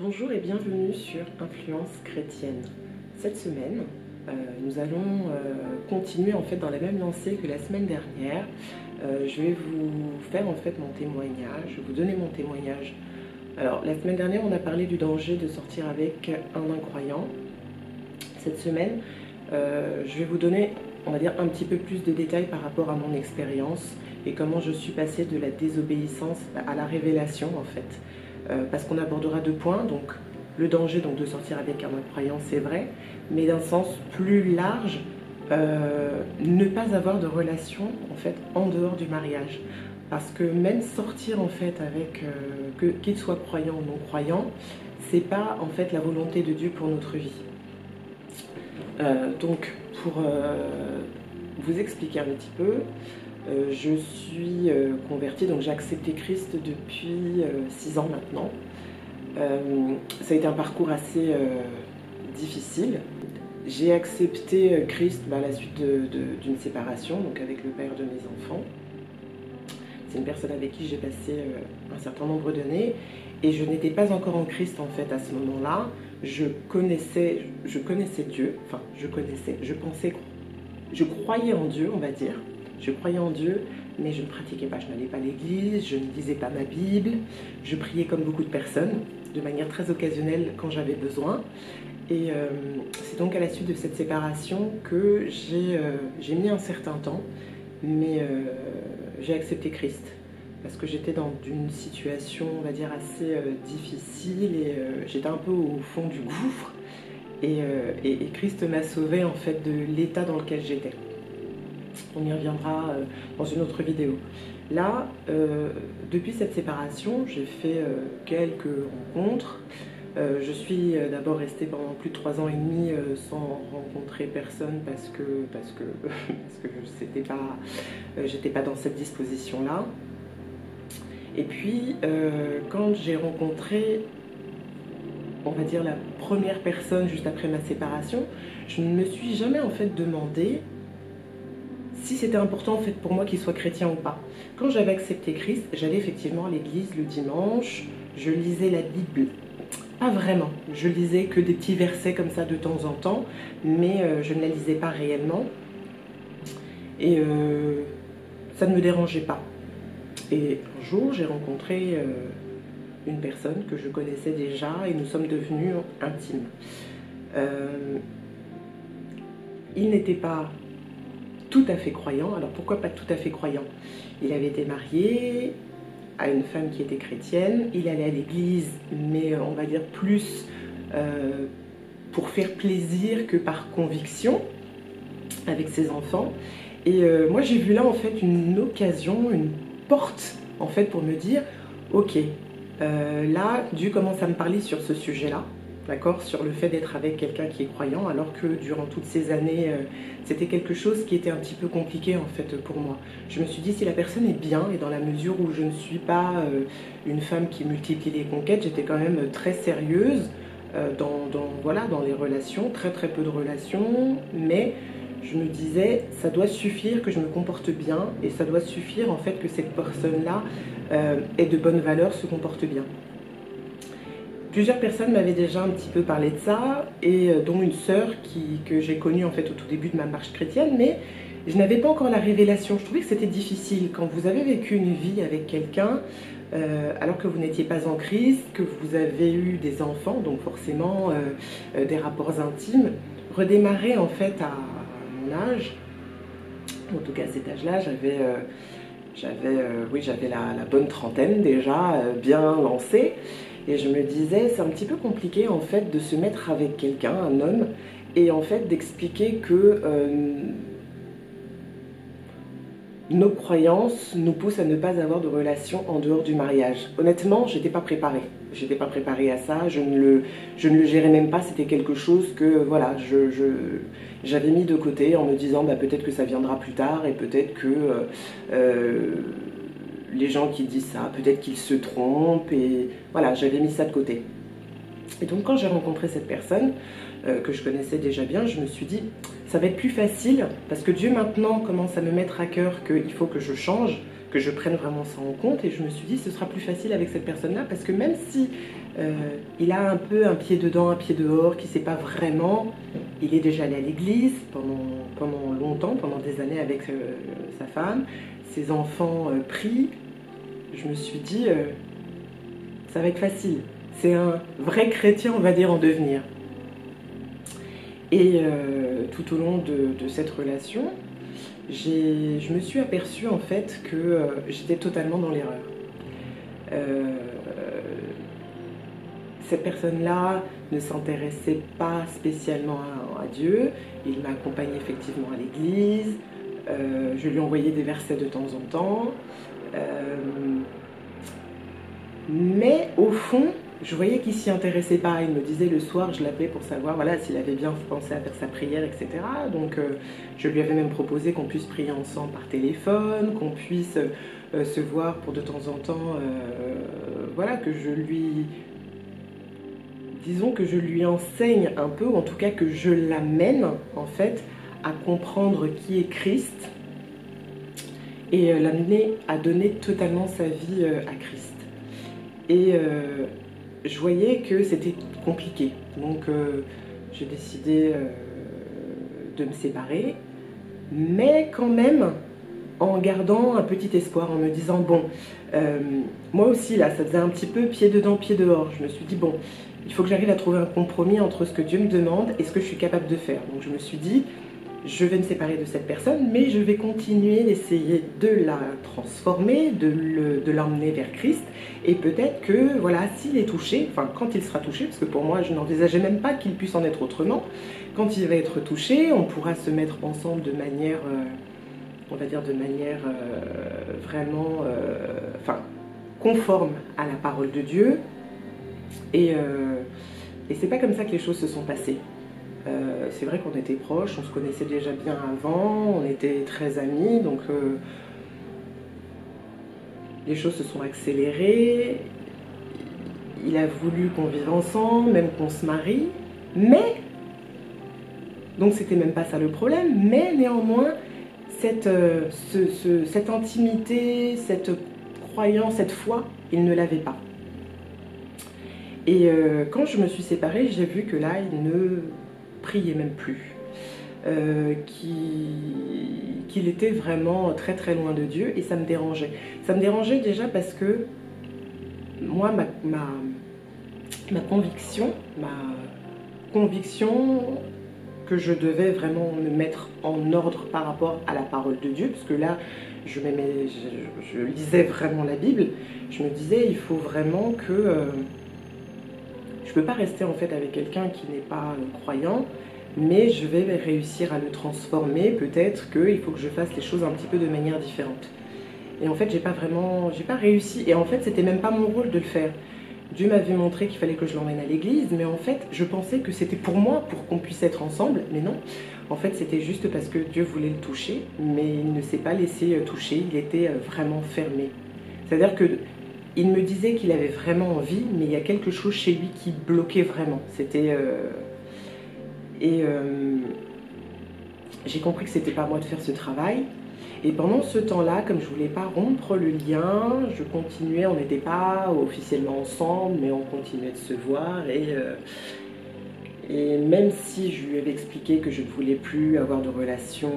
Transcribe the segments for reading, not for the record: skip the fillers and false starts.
Bonjour et bienvenue sur Influence chrétienne. Cette semaine, nous allons continuer en fait dans la même lancée que la semaine dernière. Je vais vous faire en fait mon témoignage, je vais vous donner mon témoignage. Alors la semaine dernière, on a parlé du danger de sortir avec un incroyant. Cette semaine, je vais vous donner, on va dire, un petit peu plus de détails par rapport à mon expérience et comment je suis passée de la désobéissance à la révélation en fait. Parce qu'on abordera deux points, donc le danger donc, de sortir avec un incroyant, c'est vrai, mais d'un sens plus large, ne pas avoir de relation en fait en dehors du mariage. Parce que même sortir en fait avec qu'il soit croyant ou non croyant, c'est pas en fait la volonté de Dieu pour notre vie. Donc pour vous expliquer un petit peu, je suis convertie, donc j'ai accepté Christ depuis 6 ans maintenant. Ça a été un parcours assez difficile. J'ai accepté Christ à la suite d'une séparation, donc avec le père de mes enfants. C'est une personne avec qui j'ai passé un certain nombre d'années et je n'étais pas encore en Christ en fait à ce moment-là. Je connaissais Dieu, enfin je croyais en Dieu, on va dire. Je croyais en Dieu, mais je ne pratiquais pas. Je n'allais pas à l'église, je ne lisais pas ma Bible. Je priais comme beaucoup de personnes, de manière très occasionnelle quand j'avais besoin. Et c'est donc à la suite de cette séparation que j'ai mis un certain temps, mais j'ai accepté Christ. Parce que j'étais dans une situation, on va dire, assez difficile et j'étais un peu au fond du gouffre. Et Christ m'a sauvée en fait de l'état dans lequel j'étais. On y reviendra dans une autre vidéo. Là, depuis cette séparation, j'ai fait quelques rencontres. Je suis d'abord restée pendant plus de 3 ans et demi sans rencontrer personne parce que j'étais pas dans cette disposition-là. Et puis, quand j'ai rencontré, on va dire, la première personne juste après ma séparation, je ne me suis jamais en fait demandé si c'était important en fait pour moi qu'il soit chrétien ou pas. Quand j'avais accepté Christ, j'allais effectivement à l'église le dimanche, je lisais la Bible. Pas vraiment, je lisais que des petits versets comme ça de temps en temps, mais je ne la lisais pas réellement. Et ça ne me dérangeait pas. Et un jour, j'ai rencontré une personne que je connaissais déjà et nous sommes devenus intimes. Il n'était pas tout à fait croyant. Alors pourquoi pas tout à fait croyant? Il avait été marié à une femme qui était chrétienne, il allait à l'église, mais on va dire plus pour faire plaisir que par conviction avec ses enfants. Et moi j'ai vu là en fait une occasion, une porte en fait pour me dire ok, là Dieu commence à me parler sur ce sujet-là. D'accord, sur le fait d'être avec quelqu'un qui est croyant, alors que durant toutes ces années, c'était quelque chose qui était un petit peu compliqué en fait pour moi. Je me suis dit, si la personne est bien, et dans la mesure où je ne suis pas une femme qui multiplie les conquêtes, j'étais quand même très sérieuse dans les relations, très peu de relations, mais je me disais, ça doit suffire que je me comporte bien, et ça doit suffire en fait que cette personne-là ait de bonnes valeurs, se comporte bien. Plusieurs personnes m'avaient déjà un petit peu parlé de ça, et dont une sœur que j'ai connue en fait au tout début de ma marche chrétienne, mais je n'avais pas encore la révélation. Je trouvais que c'était difficile quand vous avez vécu une vie avec quelqu'un, alors que vous n'étiez pas en Christ, que vous avez eu des enfants, donc forcément des rapports intimes. Redémarrer en fait à mon âge, en tout cas à cet âge-là, j'avais la bonne trentaine déjà, bien lancée. Et je me disais, c'est un petit peu compliqué en fait de se mettre avec quelqu'un, un homme, et en fait d'expliquer que nos croyances nous poussent à ne pas avoir de relation en dehors du mariage. Honnêtement, j'étais pas préparée. J'étais pas préparée à ça, je ne le gérais même pas, c'était quelque chose que voilà, j'avais mis de côté en me disant bah, peut-être que ça viendra plus tard et peut-être que les gens qui disent ça, peut-être qu'ils se trompent, et voilà, j'avais mis ça de côté. Et donc quand j'ai rencontré cette personne, que je connaissais déjà bien, je me suis dit, ça va être plus facile, parce que Dieu maintenant commence à me mettre à cœur qu'il faut que je change, que je prenne vraiment ça en compte. Et je me suis dit, ce sera plus facile avec cette personne-là, parce que même si il a un peu un pied dedans, un pied dehors, qui ne sait pas vraiment, il est déjà allé à l'église pendant longtemps, pendant des années avec sa femme, ses enfants prient. Je me suis dit, ça va être facile. C'est un vrai chrétien, on va dire, en devenir. Et tout au long de cette relation, je me suis aperçue en fait que j'étais totalement dans l'erreur. Cette personne-là ne s'intéressait pas spécialement à Dieu. Il m'accompagnait effectivement à l'église. Je lui envoyais des versets de temps en temps. Mais au fond, je voyais qu'il s'y intéressait pas. Il me disait le soir, je l'appelais pour savoir voilà, s'il avait bien pensé à faire sa prière, etc. Donc je lui avais même proposé qu'on puisse prier ensemble par téléphone, qu'on puisse se voir pour de temps en temps, voilà, que je lui... Disons que je lui enseigne un peu, ou en tout cas que je l'amène en fait à comprendre qui est Christ et l'amener à donner totalement sa vie à Christ. Et je voyais que c'était compliqué, donc j'ai décidé de me séparer, mais quand même en gardant un petit espoir, en me disant bon, moi aussi là, ça faisait un petit peu pied dedans, pied dehors. Je me suis dit bon, il faut que j'arrive à trouver un compromis entre ce que Dieu me demande et ce que je suis capable de faire. Donc je me suis dit, je vais me séparer de cette personne, mais je vais continuer d'essayer de la transformer, de l'emmener vers Christ. Et peut-être que, voilà, s'il est touché, enfin quand il sera touché, parce que pour moi je n'envisageais même pas qu'il puisse en être autrement, quand il va être touché, on pourra se mettre ensemble de manière, on va dire de manière vraiment, enfin, conforme à la parole de Dieu. Et c'est pas comme ça que les choses se sont passées. C'est vrai qu'on était proches, on se connaissait déjà bien avant, on était très amis, donc les choses se sont accélérées. Il a voulu qu'on vive ensemble, même qu'on se marie, mais, donc c'était même pas ça le problème, mais néanmoins, cette intimité, cette croyance, cette foi, il ne l'avait pas. Et quand je me suis séparée, j'ai vu que là, il ne priait même plus, qu'il était vraiment très très loin de Dieu, et ça me dérangeait. Ça me dérangeait déjà parce que moi, ma conviction que je devais vraiment me mettre en ordre par rapport à la parole de Dieu, parce que là, je lisais vraiment la Bible, je me disais, il faut vraiment que... je ne peux pas rester en fait avec quelqu'un qui n'est pas croyant, mais je vais réussir à le transformer. Peut-être qu'il faut que je fasse les choses un petit peu de manière différente. Et en fait, j'ai pas réussi. Et en fait, c'était même pas mon rôle de le faire. Dieu m'avait montré qu'il fallait que je l'emmène à l'église, mais en fait, je pensais que c'était pour moi, pour qu'on puisse être ensemble, mais non. En fait, c'était juste parce que Dieu voulait le toucher, mais il ne s'est pas laissé toucher, il était vraiment fermé. C'est-à-dire que il me disait qu'il avait vraiment envie, mais il y a quelque chose chez lui qui bloquait vraiment. C'était... j'ai compris que c'était pas à moi de faire ce travail. Et pendant ce temps-là, comme je voulais pas rompre le lien, je continuais, on n'était pas officiellement ensemble, mais on continuait de se voir. Et même si je lui avais expliqué que je ne voulais plus avoir de relations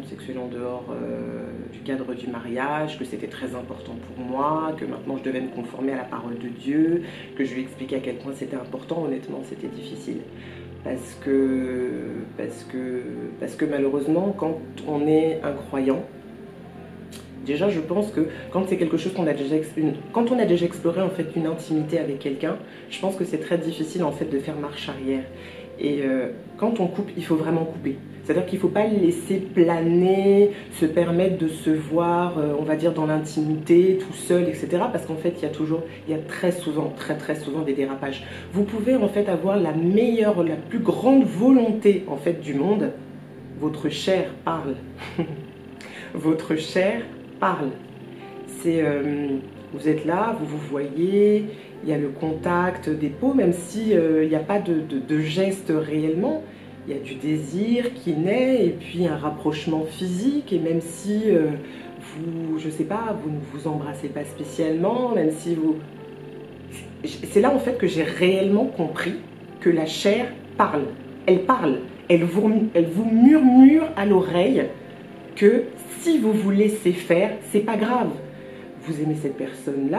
sexuelles en dehors du cadre du mariage, que c'était très important pour moi, que maintenant je devais me conformer à la parole de Dieu, que je lui expliquais à quel point c'était important, honnêtement c'était difficile. Parce que malheureusement, quand on est un croyant, déjà je pense que quand c'est quelque chose qu'on a déjà quand on a déjà exploré en fait une intimité avec quelqu'un, je pense que c'est très difficile en fait de faire marche arrière. Et quand on coupe, il faut vraiment couper. C'est-à-dire qu'il ne faut pas le laisser planer, se permettre de se voir, on va dire, dans l'intimité, tout seul, etc. Parce qu'en fait, il y a très souvent des dérapages. Vous pouvez en fait avoir la meilleure, la plus grande volonté en fait du monde. Votre chair parle. Votre chair parle. C'est, vous êtes là, vous vous voyez, il y a le contact des peaux, même si il n'y a pas de geste réellement. Il y a du désir qui naît et puis un rapprochement physique, et même si je sais pas, vous ne vous embrassez pas spécialement, même si vous... C'est là en fait que j'ai réellement compris que la chair parle. Elle parle, elle vous murmure à l'oreille que si vous vous laissez faire, c'est pas grave. Vous aimez cette personne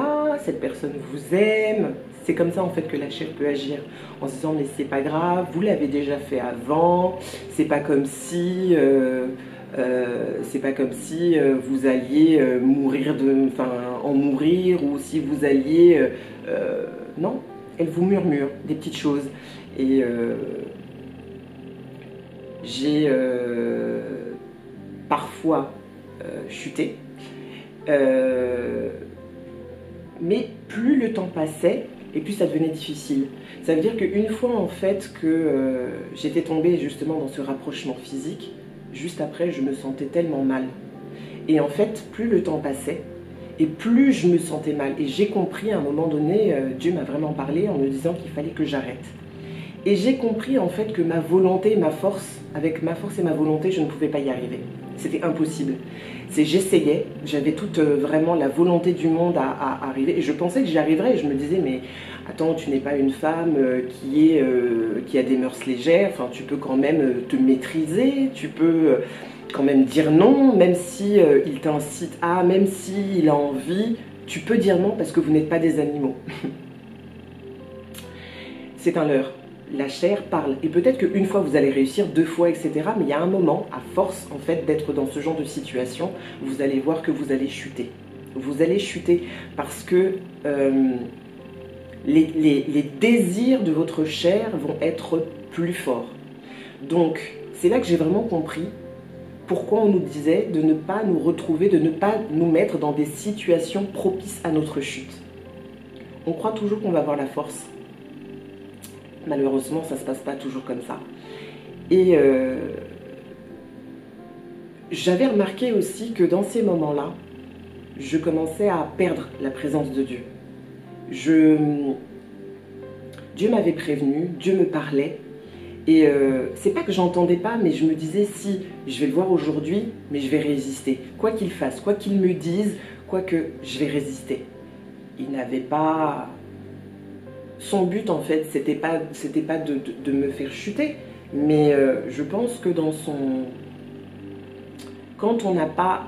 vous aime. C'est comme ça en fait que la chair peut agir, en se disant mais c'est pas grave, vous l'avez déjà fait avant, c'est pas comme si vous alliez en mourir, ou si vous alliez non, elle vous murmure des petites choses. Et j'ai parfois chuté, mais plus le temps passait et plus ça devenait difficile. Ça veut dire qu'une fois en fait que j'étais tombée justement dans ce rapprochement physique, juste après je me sentais tellement mal. Et en fait plus le temps passait et plus je me sentais mal. Et j'ai compris à un moment donné, Dieu m'a vraiment parlé en me disant qu'il fallait que j'arrête. Et j'ai compris en fait que ma volonté, avec ma force et ma volonté, je ne pouvais pas y arriver. C'était impossible. J'essayais, j'avais toute vraiment la volonté du monde à arriver. Et je pensais que j'y arriverais. Et je me disais, mais attends, tu n'es pas une femme qui a des mœurs légères. Enfin, tu peux quand même te maîtriser. Tu peux quand même dire non, même si il t'incite à, même s'il a envie. Tu peux dire non parce que vous n'êtes pas des animaux. C'est un leurre. La chair parle. Et peut-être qu'une fois vous allez réussir, 2 fois, etc. Mais il y a un moment, à force en fait d'être dans ce genre de situation, vous allez voir que vous allez chuter. Vous allez chuter parce que les désirs de votre chair vont être plus forts. Donc, c'est là que j'ai vraiment compris pourquoi on nous disait de ne pas nous retrouver, de ne pas nous mettre dans des situations propices à notre chute. On croit toujours qu'on va avoir la force. Malheureusement, ça ne se passe pas toujours comme ça. Et j'avais remarqué aussi que dans ces moments-là, je commençais à perdre la présence de Dieu. Dieu m'avait prévenu, Dieu me parlait. Et c'est pas que j'entendais pas, mais je me disais, si, je vais le voir aujourd'hui, mais je vais résister. Quoi qu'il fasse, quoi qu'il me dise, quoi que je vais résister. Il n'avait pas... Son but, en fait, c'était pas de me faire chuter, mais je pense que quand on n'a pas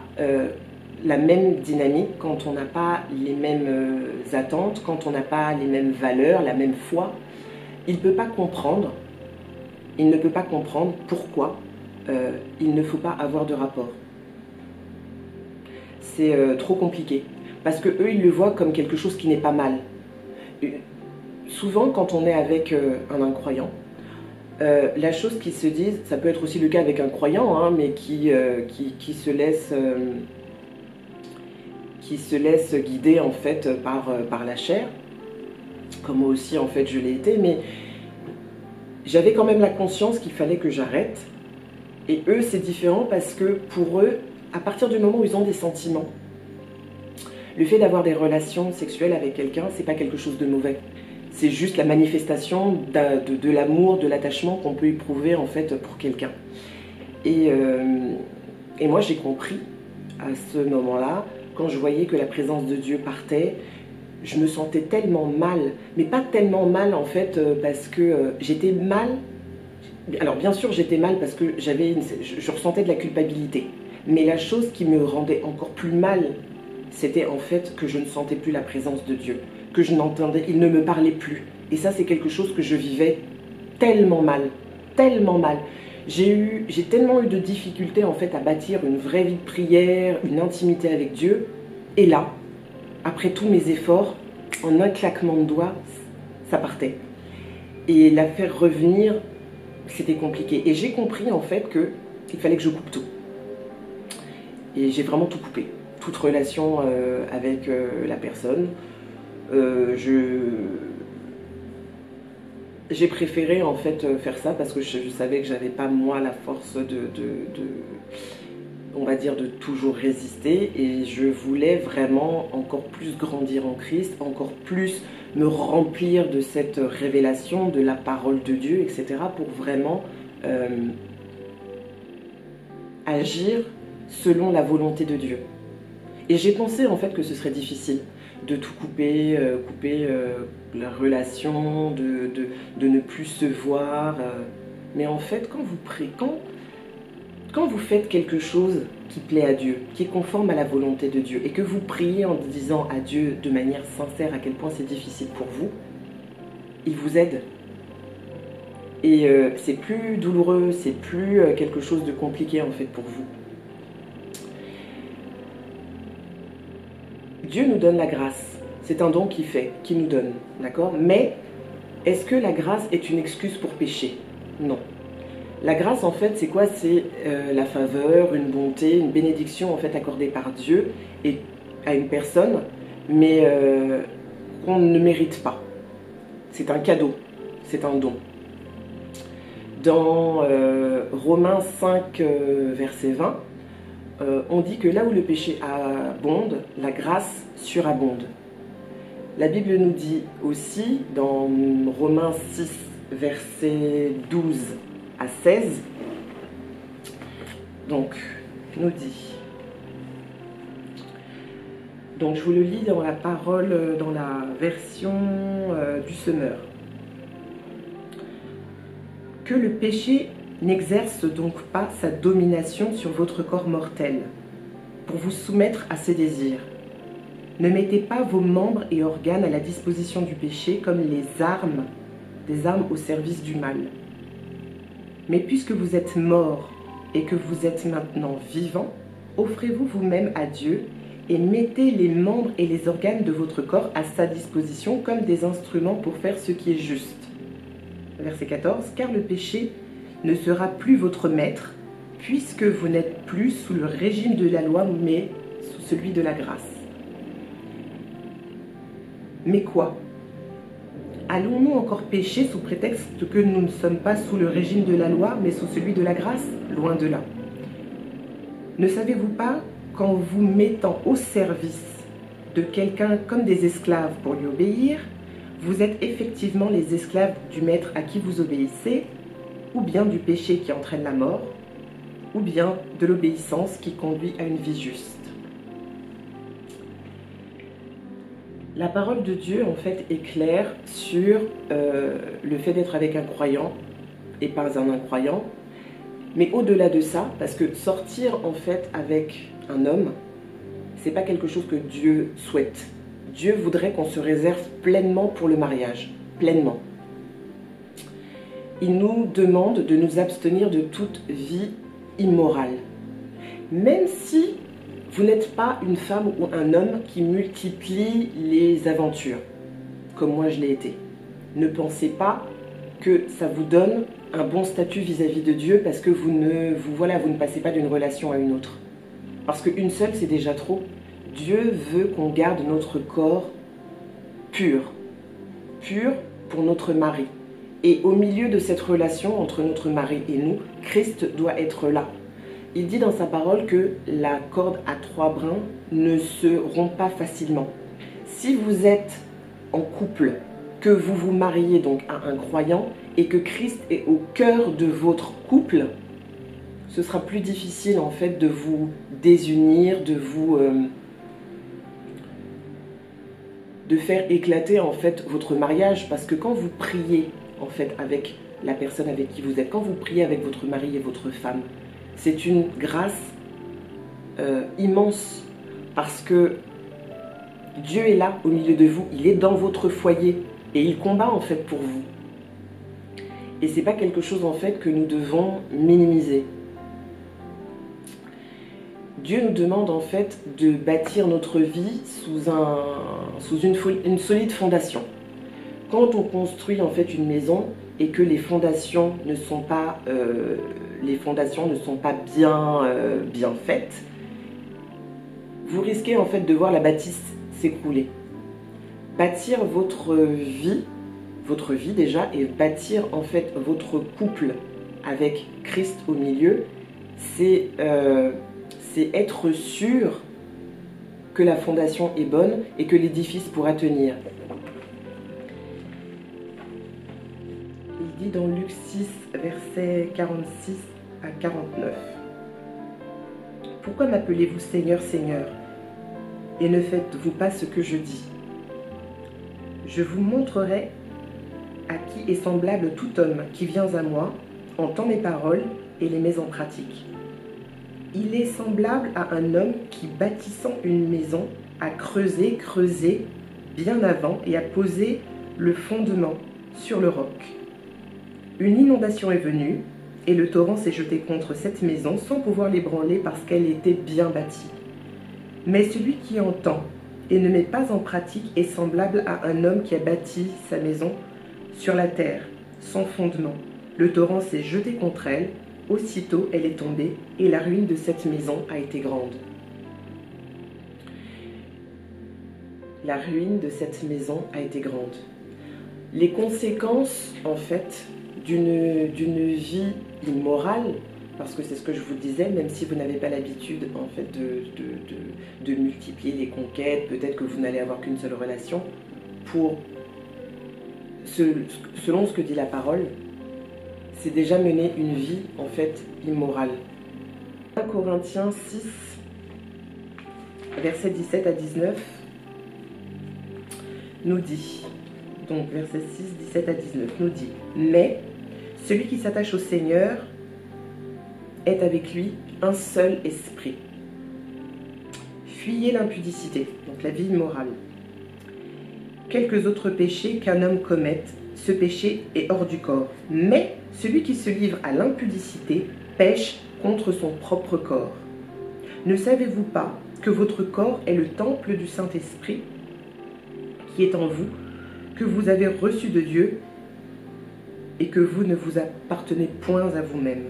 la même dynamique, quand on n'a pas les mêmes attentes, quand on n'a pas les mêmes valeurs, la même foi, il ne peut pas comprendre pourquoi il ne faut pas avoir de rapport. C'est trop compliqué, parce que eux, ils le voient comme quelque chose qui n'est pas mal. Souvent, quand on est avec un incroyant, la chose qu'ils se disent, ça peut être aussi le cas avec un croyant, hein, mais qui se laisse guider en fait par la chair, comme moi aussi en fait je l'ai été, mais j'avais quand même la conscience qu'il fallait que j'arrête. Et eux, c'est différent parce que pour eux, à partir du moment où ils ont des sentiments, le fait d'avoir des relations sexuelles avec quelqu'un, c'est pas quelque chose de mauvais. C'est juste la manifestation de l'amour, de l'attachement qu'on peut éprouver en fait pour quelqu'un. Et moi j'ai compris à ce moment-là, quand je voyais que la présence de Dieu partait, je me sentais tellement mal, mais pas tellement mal en fait parce que j'étais mal. Alors bien sûr j'étais mal parce que je ressentais de la culpabilité, mais la chose qui me rendait encore plus mal, c'était en fait que je ne sentais plus la présence de Dieu, que je n'entendais, il ne me parlait plus. Et ça, c'est quelque chose que je vivais tellement mal, tellement mal. J'ai tellement eu de difficultés en fait à bâtir une vraie vie de prière, une intimité avec Dieu. Et là, après tous mes efforts, en un claquement de doigts, ça partait. Et la faire revenir, c'était compliqué. Et j'ai compris en fait qu'il fallait que je coupe tout. Et j'ai vraiment tout coupé. Toute relation avec la personne. J'ai préféré en fait faire ça parce que je savais que j'avais pas moi la force on va dire de toujours résister, et je voulais vraiment encore plus grandir en Christ, encore plus me remplir de cette révélation de la parole de Dieu, etc. pour vraiment agir selon la volonté de Dieu. Et j'ai pensé en fait que ce serait difficile de tout couper, couper la relation, de ne plus se voir. Mais en fait, quand vous priez, quand vous faites quelque chose qui plaît à Dieu, qui est conforme à la volonté de Dieu, et que vous priez en disant à Dieu de manière sincère à quel point c'est difficile pour vous, il vous aide. Et c'est plus douloureux, c'est plus quelque chose de compliqué en fait pour vous. Dieu nous donne la grâce. C'est un don qu'il fait, qu'il nous donne, d'accord? Mais est-ce que la grâce est une excuse pour pécher? Non. La grâce, en fait, c'est quoi? C'est la faveur, une bonté, une bénédiction, en fait, accordée par Dieu et à une personne, mais qu'on ne mérite pas. C'est un cadeau, c'est un don. Dans Romains 5, verset 20, on dit que là où le péché abonde, la grâce surabonde. La Bible nous dit aussi, dans Romains 6, versets 12 à 16, donc, nous dit, donc je vous le lis dans la parole, dans la version du Semeur. Que le péché n'exerce donc pas sa domination sur votre corps mortel, pour vous soumettre à ses désirs. Ne mettez pas vos membres et organes à la disposition du péché comme des armes au service du mal. Mais puisque vous êtes morts et que vous êtes maintenant vivants, offrez-vous vous-même à Dieu et mettez les membres et les organes de votre corps à sa disposition comme des instruments pour faire ce qui est juste. Verset 14, car le péché ne sera plus votre maître, puisque vous n'êtes plus sous le régime de la loi, mais sous celui de la grâce. Mais quoi? Allons-nous encore pécher sous prétexte que nous ne sommes pas sous le régime de la loi, mais sous celui de la grâce? Loin de là. Ne savez-vous pas qu'en vous mettant au service de quelqu'un comme des esclaves pour lui obéir, vous êtes effectivement les esclaves du maître à qui vous obéissez, ou bien du péché qui entraîne la mort, ou bien de l'obéissance qui conduit à une vie juste. La parole de Dieu, en fait, est claire sur le fait d'être avec un croyant et pas un incroyant. Mais au-delà de ça, parce que sortir, en fait, avec un homme, c'est pas quelque chose que Dieu souhaite. Dieu voudrait qu'on se réserve pleinement pour le mariage, pleinement. Il nous demande de nous abstenir de toute vie immorale. Même si vous n'êtes pas une femme ou un homme qui multiplie les aventures, comme moi je l'ai été. Ne pensez pas que ça vous donne un bon statut vis-à-vis de Dieu parce que vous ne passez pas d'une relation à une autre. Parce qu'une seule, c'est déjà trop. Dieu veut qu'on garde notre corps pur. Pur pour notre mari. Et au milieu de cette relation entre notre mari et nous, Christ doit être là. Il dit dans sa parole que la corde à 3 brins ne se rompt pas facilement. Si vous êtes en couple, que vous vous mariez donc à un croyant et que Christ est au cœur de votre couple, ce sera plus difficile en fait de vous désunir, de faire éclater en fait votre mariage, parce que quand vous priez en fait avec la personne avec qui vous êtes, quand vous priez avec votre mari et votre femme, c'est une grâce immense, parce que Dieu est là au milieu de vous, il est dans votre foyer et il combat en fait pour vous. Et c'est pas quelque chose en fait que nous devons minimiser. Dieu nous demande en fait de bâtir notre vie sous une solide fondation. Quand on construit en fait une maison et que les fondations ne sont pas bien faites, vous risquez en fait de voir la bâtisse s'écrouler. Bâtir votre vie déjà, et bâtir en fait votre couple avec Christ au milieu, c'est être sûr que la fondation est bonne et que l'édifice pourra tenir. Il dit dans Luc 6, versets 46 à 49. Pourquoi m'appelez-vous Seigneur, Seigneur, et ne faites-vous pas ce que je dis. Je vous montrerai à qui est semblable tout homme qui vient à moi, entend mes paroles et les met en pratique. Il est semblable à un homme qui, bâtissant une maison, a creusé bien avant et a posé le fondement sur le roc. Une inondation est venue et le torrent s'est jeté contre cette maison sans pouvoir l'ébranler parce qu'elle était bien bâtie. Mais celui qui entend et ne met pas en pratique est semblable à un homme qui a bâti sa maison sur la terre, sans fondement. Le torrent s'est jeté contre elle, aussitôt elle est tombée et la ruine de cette maison a été grande. La ruine de cette maison a été grande. Les conséquences, en fait, d'une vie immorale, parce que c'est ce que je vous disais, même si vous n'avez pas l'habitude, en fait, de multiplier les conquêtes, peut-être que vous n'allez avoir qu'une seule relation, selon ce que dit la parole, c'est déjà mener une vie, en fait, immorale. 1 Corinthiens 6, versets 17 à 19, nous dit, donc verset 6, 17 à 19, nous dit, « Mais celui qui s'attache au Seigneur est avec lui un seul esprit. Fuyez l'impudicité, donc la vie immorale. Quelques autres péchés qu'un homme commette, ce péché est hors du corps. Mais celui qui se livre à l'impudicité pêche contre son propre corps. Ne savez-vous pas que votre corps est le temple du Saint-Esprit qui est en vous, que vous avez reçu de Dieu et que vous ne vous appartenez point à vous-même.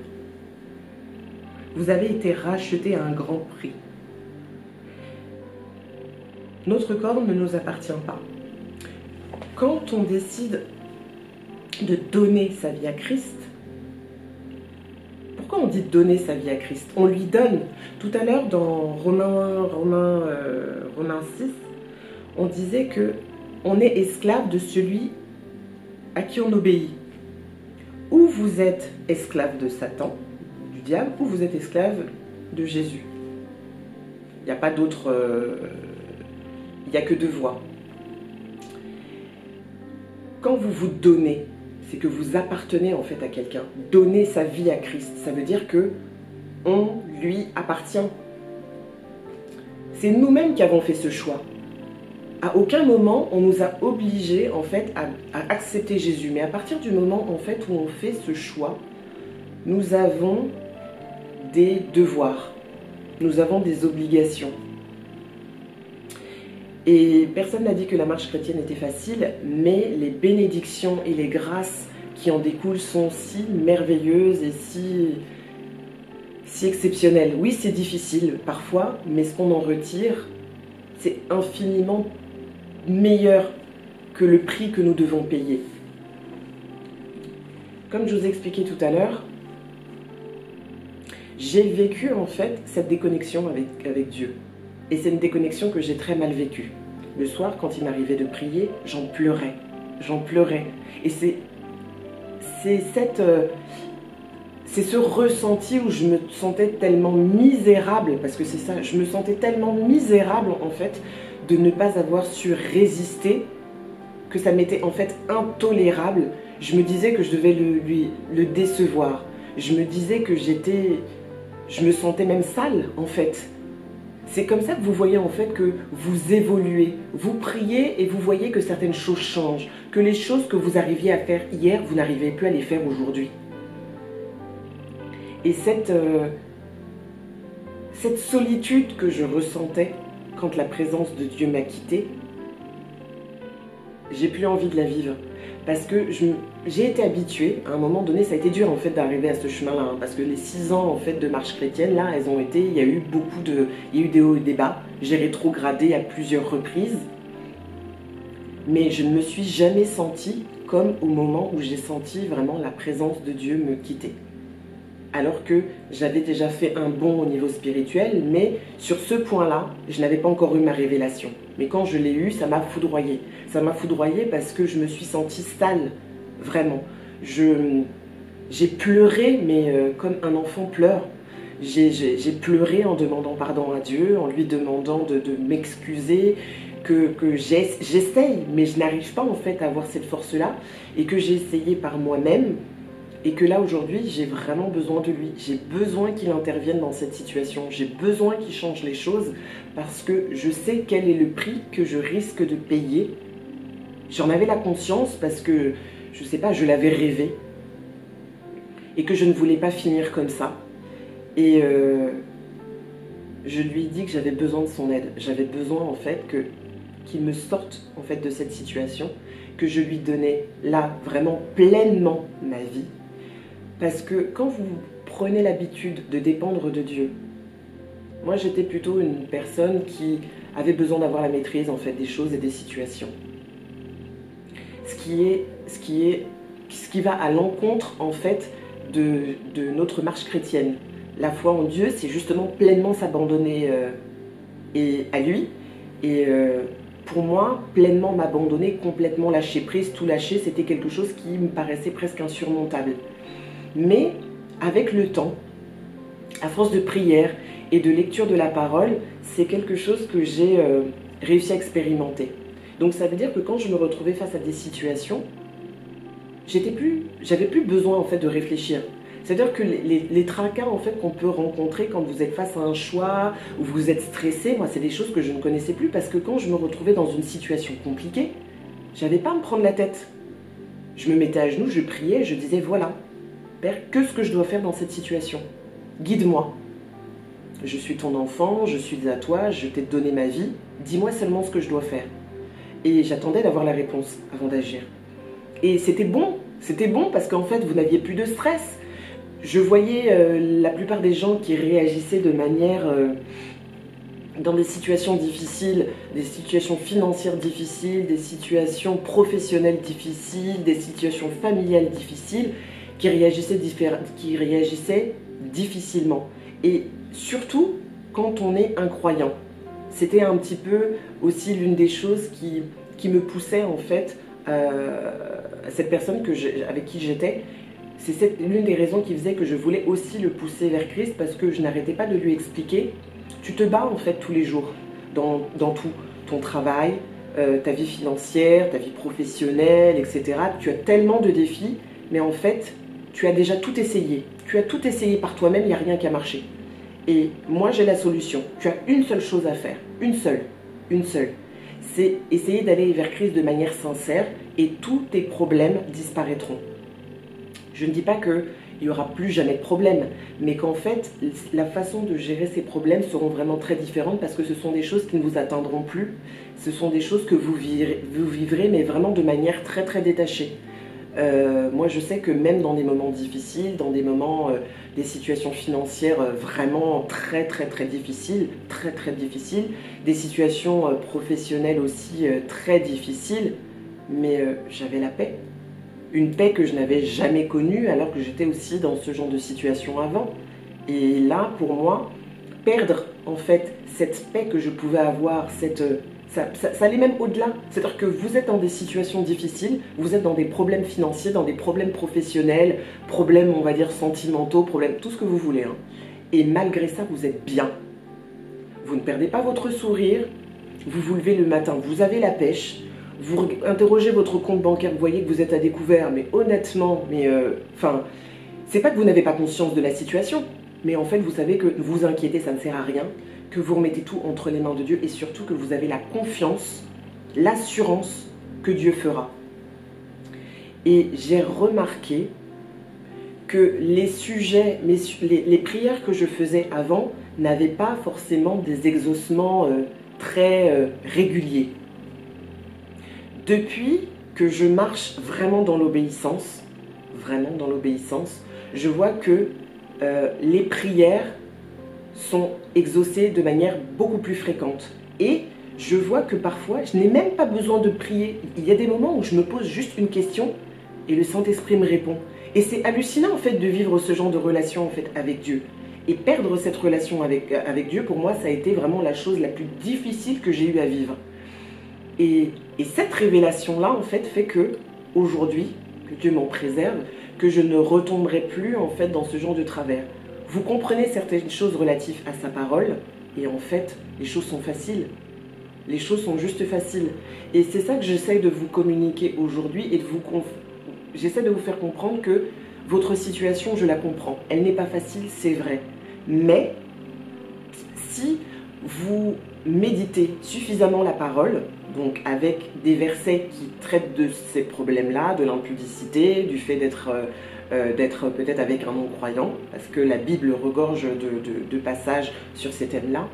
Vous avez été rachetés à un grand prix. Notre corps ne nous appartient pas. Quand on décide de donner sa vie à Christ, pourquoi on dit donner sa vie à Christ? On lui donne. Tout à l'heure dans Romains 6, on disait que on est esclave de celui à qui on obéit. Ou vous êtes esclave de Satan, du diable, ou vous êtes esclave de Jésus. Il n'y a pas d'autre... il n'y a que deux voies. Quand vous vous donnez, c'est que vous appartenez en fait à quelqu'un. Donner sa vie à Christ, ça veut dire que on lui appartient. C'est nous-mêmes qui avons fait ce choix. À aucun moment, on nous a obligés en fait à accepter Jésus. Mais à partir du moment en fait où on fait ce choix, nous avons des devoirs, nous avons des obligations. Et personne n'a dit que la marche chrétienne était facile, mais les bénédictions et les grâces qui en découlent sont si merveilleuses et si exceptionnelles. Oui, c'est difficile parfois, mais ce qu'on en retire, c'est infiniment meilleur que le prix que nous devons payer. Comme je vous ai expliqué tout à l'heure, j'ai vécu en fait cette déconnexion avec Dieu. Et c'est une déconnexion que j'ai très mal vécue. Le soir, quand il m'arrivait de prier, j'en pleurais. J'en pleurais. Et c'est ce ressenti où je me sentais tellement misérable, parce que c'est ça, je me sentais tellement misérable en fait, de ne pas avoir su résister, que ça m'était en fait intolérable. Je me disais que je devais le décevoir. Je me disais que je me sentais même sale en fait. C'est comme ça que vous voyez en fait que vous évoluez. Vous priez et vous voyez que certaines choses changent. Que les choses que vous arriviez à faire hier, vous n'arrivez plus à les faire aujourd'hui. Et cette solitude que je ressentais quand la présence de Dieu m'a quittée, j'ai plus envie de la vivre. Parce que j'ai été habituée, à un moment donné, ça a été dur en fait d'arriver à ce chemin-là, hein, parce que les 6 ans en fait de marche chrétienne, là, elles ont été, il y a eu des hauts et des bas, j'ai rétrogradé à plusieurs reprises, mais je ne me suis jamais sentie comme au moment où j'ai senti vraiment la présence de Dieu me quitter. Alors que j'avais déjà fait un bond au niveau spirituel, mais sur ce point-là, je n'avais pas encore eu ma révélation. Mais quand je l'ai eu, ça m'a foudroyée. Ça m'a foudroyée parce que je me suis sentie sale, vraiment. J'ai pleuré, mais comme un enfant pleure. J'ai pleuré en demandant pardon à Dieu, en lui demandant de m'excuser, que j'essaye, mais je n'arrive pas en fait à avoir cette force-là, et que j'ai essayé par moi-même, et que là aujourd'hui j'ai vraiment besoin de lui. J'ai besoin qu'il intervienne dans cette situation, j'ai besoin qu'il change les choses, parce que je sais quel est le prix que je risque de payer. J'en avais la conscience parce que, je sais pas, je l'avais rêvé, et que je ne voulais pas finir comme ça. Et je lui ai dit que j'avais besoin de son aide. J'avais besoin en fait qu'il me sorte en fait de cette situation, que je lui donnais là vraiment pleinement ma vie. Parce que quand vous prenez l'habitude de dépendre de Dieu, moi j'étais plutôt une personne qui avait besoin d'avoir la maîtrise en fait des choses et des situations. Ce qui va à l'encontre en fait de notre marche chrétienne. La foi en Dieu, c'est justement pleinement s'abandonner à lui. Et pour moi, pleinement m'abandonner, complètement lâcher prise, tout lâcher, c'était quelque chose qui me paraissait presque insurmontable. Mais avec le temps, à force de prière et de lecture de la parole, c'est quelque chose que j'ai réussi à expérimenter. Donc ça veut dire que quand je me retrouvais face à des situations, j'avais plus besoin en fait de réfléchir. C'est-à-dire que les tracas en fait qu'on peut rencontrer quand vous êtes face à un choix ou vous êtes stressé, moi c'est des choses que je ne connaissais plus, parce que quand je me retrouvais dans une situation compliquée, j'avais pas à me prendre la tête. Je me mettais à genoux, je priais, je disais voilà, Père, qu'est-ce que je dois faire dans cette situation? Guide-moi. Je suis ton enfant, je suis à toi, je t'ai donné ma vie, dis-moi seulement ce que je dois faire. Et j'attendais d'avoir la réponse avant d'agir. Et c'était bon parce qu'en fait vous n'aviez plus de stress. Je voyais la plupart des gens qui réagissaient de manière, dans des situations difficiles, des situations financières difficiles, des situations professionnelles difficiles, des situations familiales difficiles, qui réagissaient difficilement. Et surtout quand on est incroyant. C'était un petit peu aussi l'une des choses qui me poussait en fait cette personne avec qui j'étais. C'est l'une des raisons qui faisait que je voulais aussi le pousser vers Christ, parce que je n'arrêtais pas de lui expliquer. Tu te bats en fait tous les jours dans tout, ton travail, ta vie financière, ta vie professionnelle, etc. Tu as tellement de défis, mais en fait, tu as déjà tout essayé. Tu as tout essayé par toi-même, il n'y a rien qui a marché. Et moi, j'ai la solution. Tu as une seule chose à faire, une seule. C'est essayer d'aller vers Christ de manière sincère, et tous tes problèmes disparaîtront. Je ne dis pas qu'il n'y aura plus jamais de problème, mais qu'en fait, la façon de gérer ces problèmes seront vraiment très différentes, parce que ce sont des choses qui ne vous atteindront plus. Ce sont des choses que vous vivrez, mais vraiment de manière très très détachée. Moi, je sais que même dans des moments difficiles, dans des moments, des situations financières vraiment très très très difficiles, des situations professionnelles aussi très difficiles, mais j'avais la paix. Une paix que je n'avais jamais connue, alors que j'étais aussi dans ce genre de situation avant. Et là, pour moi, perdre en fait cette paix que je pouvais avoir, ça allait même au-delà. C'est-à-dire que vous êtes dans des situations difficiles, vous êtes dans des problèmes financiers, dans des problèmes professionnels, problèmes, on va dire, sentimentaux, problèmes, tout ce que vous voulez. Hein. Et malgré ça, vous êtes bien. Vous ne perdez pas votre sourire, vous vous levez le matin, vous avez la pêche, vous interrogez votre compte bancaire, vous voyez que vous êtes à découvert, mais honnêtement, c'est pas que vous n'avez pas conscience de la situation, mais en fait, vous savez que vous inquiéter, ça ne sert à rien, que vous remettez tout entre les mains de Dieu, et surtout que vous avez la confiance, l'assurance que Dieu fera. Et j'ai remarqué que les sujets, les prières que je faisais avant n'avaient pas forcément des exaucements très réguliers. Depuis que je marche vraiment dans l'obéissance, je vois que les prières sont exaucées de manière beaucoup plus fréquente. Et je vois que parfois, je n'ai même pas besoin de prier. Il y a des moments où je me pose juste une question et le Saint-Esprit me répond. Et c'est hallucinant en fait de vivre ce genre de relation en fait avec Dieu. Et perdre cette relation avec Dieu, pour moi, ça a été vraiment la chose la plus difficile que j'ai eu à vivre. Et cette révélation-là, en fait que, aujourd'hui, que Dieu m'en préserve, que je ne retomberai plus, en fait, dans ce genre de travers. vous comprenez certaines choses relatives à sa parole, et en fait, les choses sont faciles. Les choses sont juste faciles. Et c'est ça que j'essaie de vous communiquer aujourd'hui et j'essaie de vous faire comprendre que votre situation, je la comprends. Elle n'est pas facile, c'est vrai. Mais si vous méditez suffisamment la parole, donc avec des versets qui traitent de ces problèmes-là, de l'impudicité, du fait d'être peut-être avec un non-croyant, parce que la Bible regorge de passages sur ces thèmes-là,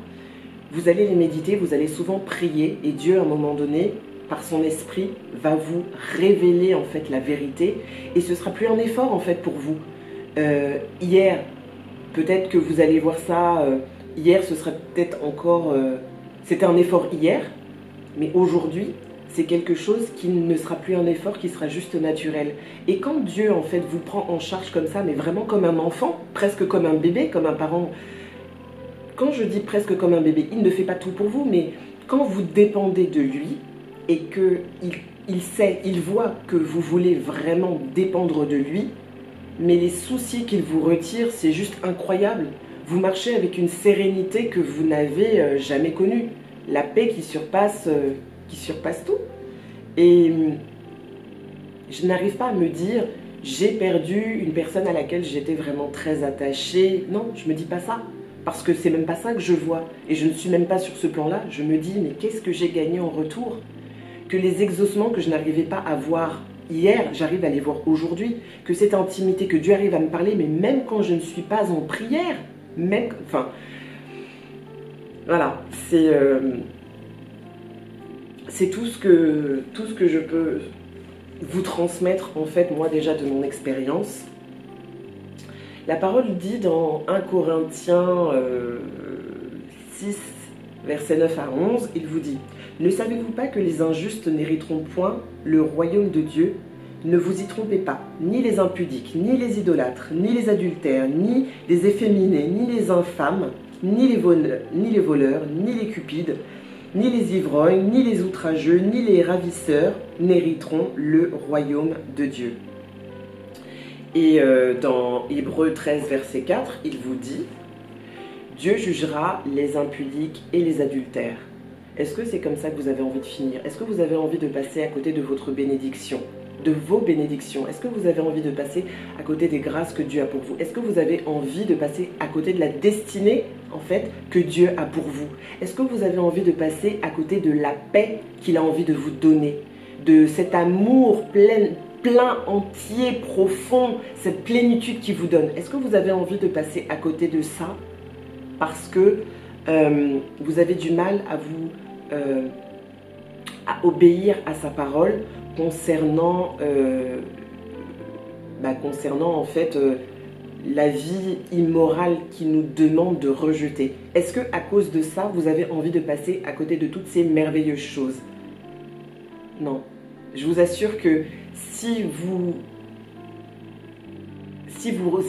vous allez les méditer, vous allez souvent prier, et Dieu, à un moment donné, par son esprit, va vous révéler en fait la vérité, et ce sera plus un effort en fait pour vous. Hier, peut-être que vous allez voir ça, hier ce sera peut-être encore, c'était un effort hier, mais aujourd'hui, c'est quelque chose qui ne sera plus un effort, qui sera juste naturel. Et quand Dieu en fait vous prend en charge comme ça, mais vraiment comme un enfant, presque comme un bébé, comme un parent. Quand je dis presque comme un bébé, il ne fait pas tout pour vous, mais quand vous dépendez de lui et qu'il sait, il voit que vous voulez vraiment dépendre de lui, mais les soucis qu'il vous retire, c'est juste incroyable. Vous marchez avec une sérénité que vous n'avez jamais connue. La paix qui surpasse tout. Et je n'arrive pas à me dire, j'ai perdu une personne à laquelle j'étais vraiment très attachée. Non, je ne me dis pas ça. Parce que c'est même pas ça que je vois. Et je ne suis même pas sur ce plan-là. Je me dis, mais qu'est-ce que j'ai gagné en retour? Que les exaucements que je n'arrivais pas à voir hier, j'arrive à les voir aujourd'hui. Que cette intimité, que Dieu arrive à me parler, mais même quand je ne suis pas en prière, voilà, c'est tout ce que je peux vous transmettre, en fait, moi déjà de mon expérience. La parole dit dans 1 Corinthiens 6, versets 9 à 11, il vous dit « Ne savez-vous pas que les injustes n'hériteront point le royaume de Dieu ? Ne vous y trompez pas, ni les impudiques, ni les idolâtres, ni les adultères, ni les efféminés, ni les infâmes, ni les voleurs, ni les cupides, ni les ivrognes, ni les outrageux, ni les ravisseurs n'hériteront le royaume de Dieu. » Et dans Hébreux 13, verset 4, il vous dit « Dieu jugera les impudiques et les adultères. » Est-ce que c'est comme ça que vous avez envie de finir? Est-ce que vous avez envie de passer à côté de votre bénédiction, de vos bénédictions? Est-ce que vous avez envie de passer à côté des grâces que Dieu a pour vous? Est-ce que vous avez envie de passer à côté de la destinée, en fait, que Dieu a pour vous? Est-ce que vous avez envie de passer à côté de la paix qu'il a envie de vous donner, de cet amour plein, entier, profond, cette plénitude qu'il vous donne? Est-ce que vous avez envie de passer à côté de ça parce que vous avez du mal à obéir à sa parole concernant en fait la vie immorale qu'il nous demande de rejeter? Est-ce que à cause de ça, vous avez envie de passer à côté de toutes ces merveilleuses choses? Non. Je vous assure que si vous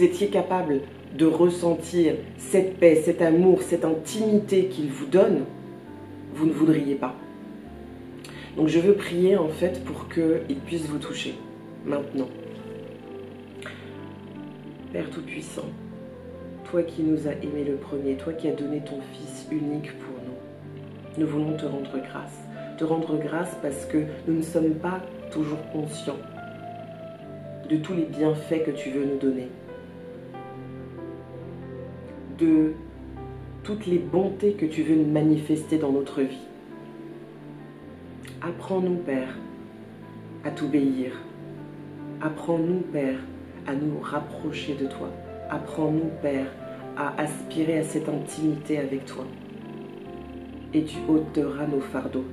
étiez capable de ressentir cette paix, cet amour, cette intimité qu'il vous donne, vous ne voudriez pas. Donc je veux prier en fait pour qu'il puisse vous toucher, maintenant. Père Tout-Puissant, toi qui nous as aimés le premier, toi qui as donné ton Fils unique pour nous, nous voulons te rendre grâce. Te rendre grâce parce que nous ne sommes pas toujours conscients de tous les bienfaits que tu veux nous donner, de toutes les bontés que tu veux manifester dans notre vie. Apprends-nous, Père, à t'obéir. Apprends-nous, Père, à nous rapprocher de toi. Apprends-nous, Père, à aspirer à cette intimité avec toi. Et tu ôteras nos fardeaux.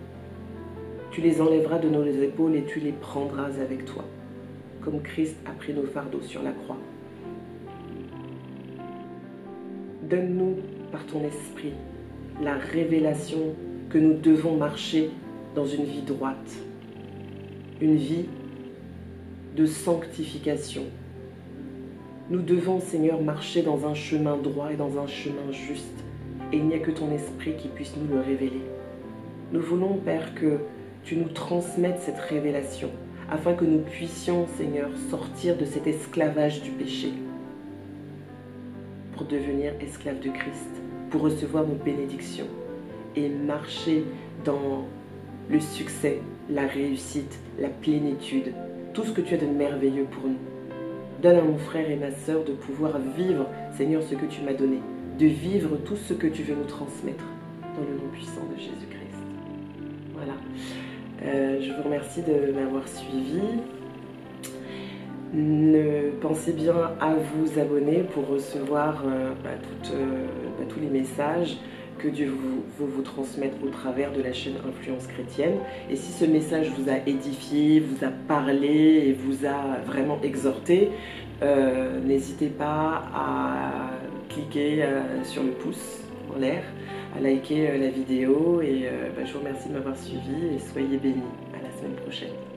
Tu les enlèveras de nos épaules et tu les prendras avec toi, comme Christ a pris nos fardeaux sur la croix. Donne-nous, par ton esprit, la révélation que nous devons marcher dans une vie droite, une vie de sanctification. Nous devons, Seigneur, marcher dans un chemin droit et dans un chemin juste, et il n'y a que ton esprit qui puisse nous le révéler. Nous voulons, Père, que tu nous transmettes cette révélation, afin que nous puissions, Seigneur, sortir de cet esclavage du péché, pour devenir esclave de Christ, pour recevoir nos bénédictions et marcher dans le succès, la réussite, la plénitude, tout ce que tu as de merveilleux pour nous. Donne à mon frère et ma sœur de pouvoir vivre, Seigneur, ce que tu m'as donné, de vivre tout ce que tu veux nous transmettre, dans le nom puissant de Jésus-Christ. Voilà. Je vous remercie de m'avoir suivi. Pensez bien à vous abonner pour recevoir tous les messages que Dieu vous transmettre au travers de la chaîne Influence Chrétienne. Et si ce message vous a édifié, vous a parlé et vous a vraiment exhorté, n'hésitez pas à cliquer sur le pouce en l'air, à liker la vidéo et je vous remercie de m'avoir suivi et soyez bénis. À la semaine prochaine.